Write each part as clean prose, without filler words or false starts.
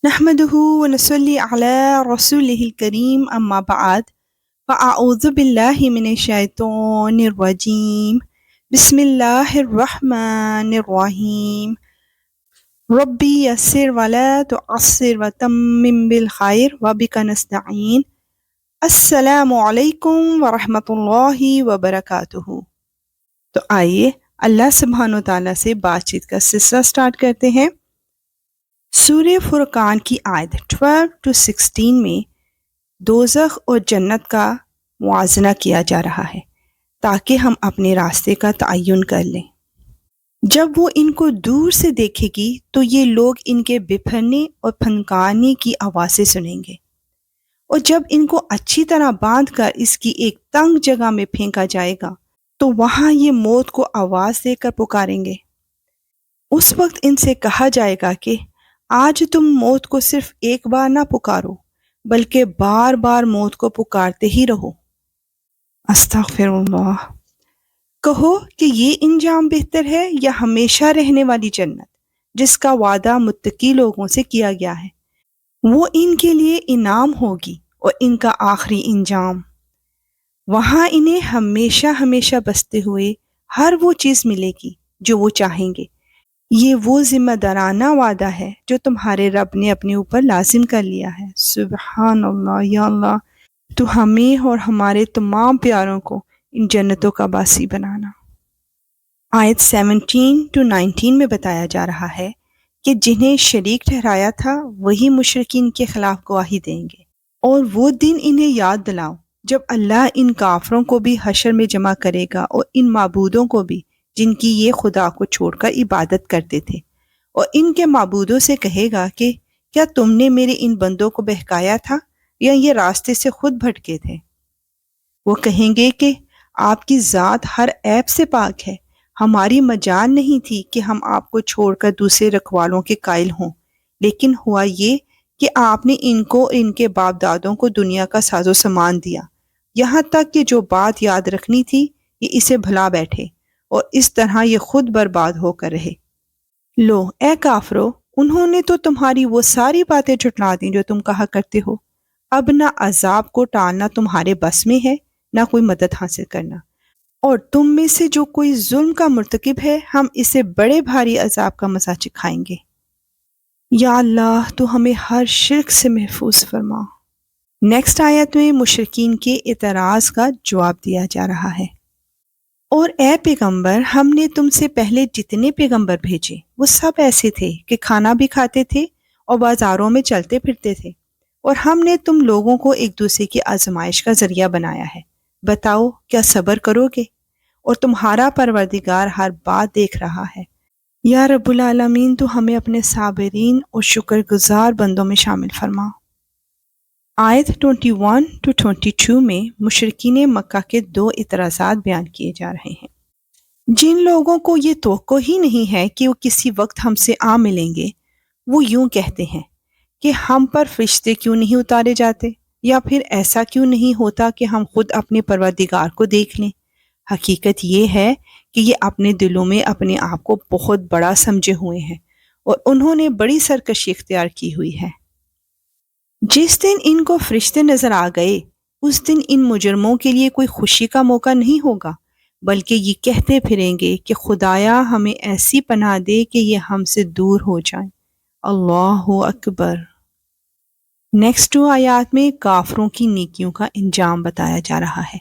نحمده ونصلي على رسوله الكريم أما بعد فأعوذ بالله من الشيطان الرجيم بسم الله الرحمن الرحيم ربي يسر ولا تعسر وتمم بالخير وبك نستعين السلام علیکم ورحمۃ اللہ وبرکاتہ۔ تو آئیے اللہ سبحانہ و تعالیٰ سے بات چیت کا سلسلہ سٹارٹ کرتے ہیں۔ سورہ فرقان کی آیت 12-16 میں دوزخ اور جنت کا موازنہ کیا جا رہا ہے تاکہ ہم اپنے راستے کا تعین کر لیں۔ جب وہ ان کو دور سے دیکھے گی تو یہ لوگ ان کے بپھرنے اور پھنکانے کی آوازیں سنیں گے، اور جب ان کو اچھی طرح باندھ کر اس کی ایک تنگ جگہ میں پھینکا جائے گا تو وہاں یہ موت کو آواز دے کر پکاریں گے۔ اس وقت ان سے کہا جائے گا کہ آج تم موت کو صرف ایک بار نہ پکارو بلکہ بار بار موت کو پکارتے ہی رہو۔ استغفر اللہ۔ کہو کہ یہ انجام بہتر ہے یا ہمیشہ رہنے والی جنت جس کا وعدہ متقی لوگوں سے کیا گیا ہے، وہ ان کے لیے انعام ہوگی اور ان کا آخری انجام۔ وہاں انہیں ہمیشہ ہمیشہ بستے ہوئے ہر وہ چیز ملے گی جو وہ چاہیں گے۔ یہ وہ ذمہ دارانہ وعدہ ہے جو تمہارے رب نے اپنے اوپر لازم کر لیا ہے۔ سبحان اللہ، یا اللہ تو ہمیں اور ہمارے تمام پیاروں کو ان جنتوں کا باسی بنانا۔ آیت 17-19 میں بتایا جا رہا ہے کہ جنہیں شریک ٹھہرایا تھا وہی مشرکین کے خلاف گواہی دیں گے، اور وہ دن انہیں یاد دلاؤ جب اللہ ان کافروں کو بھی حشر میں جمع کرے گا اور ان معبودوں کو بھی جن کی یہ خدا کو چھوڑ کر عبادت کرتے تھے، اور ان کے معبودوں سے کہے گا کہ کیا تم نے میرے ان بندوں کو بہکایا تھا یا یہ راستے سے خود بھٹکے تھے؟ وہ کہیں گے کہ آپ کی ذات ہر عیب سے پاک ہے، ہماری مجال نہیں تھی کہ ہم آپ کو چھوڑ کر دوسرے رکھوالوں کے قائل ہوں، لیکن ہوا یہ کہ آپ نے ان کو اور ان کے باپ دادوں کو دنیا کا ساز و سامان دیا، یہاں تک کہ جو بات یاد رکھنی تھی یہ اسے بھلا بیٹھے، اور اس طرح یہ خود برباد ہو کر رہے۔ لو اے کافرو، انہوں نے تو تمہاری وہ ساری باتیں جھٹلا دیں جو تم کہا کرتے ہو، اب نہ عذاب کو ٹالنا تمہارے بس میں ہے نہ کوئی مدد حاصل کرنا، اور تم میں سے جو کوئی ظلم کا مرتکب ہے ہم اسے بڑے بھاری عذاب کا مزہ چکھائیں گے۔ یا اللہ تو ہمیں ہر شرک سے محفوظ فرما۔ نیکسٹ آیت میں مشرکین کے اعتراض کا جواب دیا جا رہا ہے۔ اور اے پیغمبر، ہم نے تم سے پہلے جتنے پیغمبر بھیجے وہ سب ایسے تھے کہ کھانا بھی کھاتے تھے اور بازاروں میں چلتے پھرتے تھے، اور ہم نے تم لوگوں کو ایک دوسرے کی آزمائش کا ذریعہ بنایا ہے۔ بتاؤ کیا صبر کرو گے؟ اور تمہارا پروردگار ہر بات دیکھ رہا ہے۔ یا رب العالمین تو ہمیں اپنے صابرین اور شکر گزار بندوں میں شامل فرما۔ آیت 21-22 میں مشرکین مکہ کے دو اعتراضات بیان کیے جا رہے ہیں۔ جن لوگوں کو یہ توقع ہی نہیں ہے کہ وہ کسی وقت ہم سے آ ملیں گے، وہ یوں کہتے ہیں کہ ہم پر فرشتے کیوں نہیں اتارے جاتے، یا پھر ایسا کیوں نہیں ہوتا کہ ہم خود اپنے پروردگار کو دیکھ لیں۔ حقیقت یہ ہے کہ یہ اپنے دلوں میں اپنے آپ کو بہت بڑا سمجھے ہوئے ہیں، اور انہوں نے بڑی سرکشی اختیار کی ہوئی ہے۔ جس دن ان کو فرشتے نظر آ گئے اس دن ان مجرموں کے لیے کوئی خوشی کا موقع نہیں ہوگا، بلکہ یہ کہتے پھریں گے کہ خدایا ہمیں ایسی پناہ دے کہ یہ ہم سے دور ہو جائیں۔ اللہ اکبر۔ نیکسٹ 2 آیات میں کافروں کی نیکیوں کا انجام بتایا جا رہا ہے۔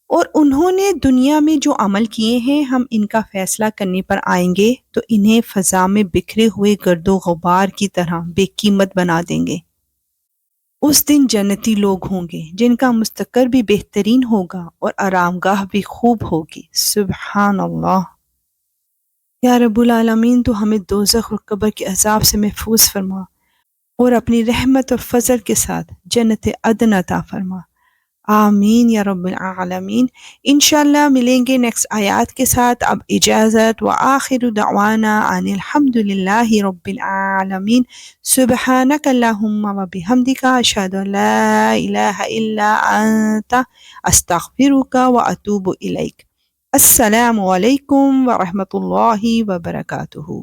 اور انہوں نے دنیا میں جو عمل کیے ہیں ہم ان کا فیصلہ کرنے پر آئیں گے تو انہیں فضا میں بکھرے ہوئے گرد و غبار کی طرح بے قیمت بنا دیں گے۔ اس دن جنتی لوگ ہوں گے جن کا مستقر بھی بہترین ہوگا اور آرام گاہ بھی خوب ہوگی۔ سبحان اللہ۔ یا رب العالمین تو ہمیں دوزخ اور قبر کے عذاب سے محفوظ فرما، اور اپنی رحمت اور فضل کے ساتھ جنت عدن عطا فرما۔ آمین یا رب العالمین۔ انشاءاللہ ملیں گے نیکسٹ آیات کے ساتھ۔ اب اجازت، وآخر دعوانا ان الحمد للہ رب العالمین۔ سبحانک اللہم وبحمدک، اشہد ان لا الہ الا انت، استغفرک واتوب الیک۔ السلام علیکم ورحمۃ اللہ وبرکاتہ۔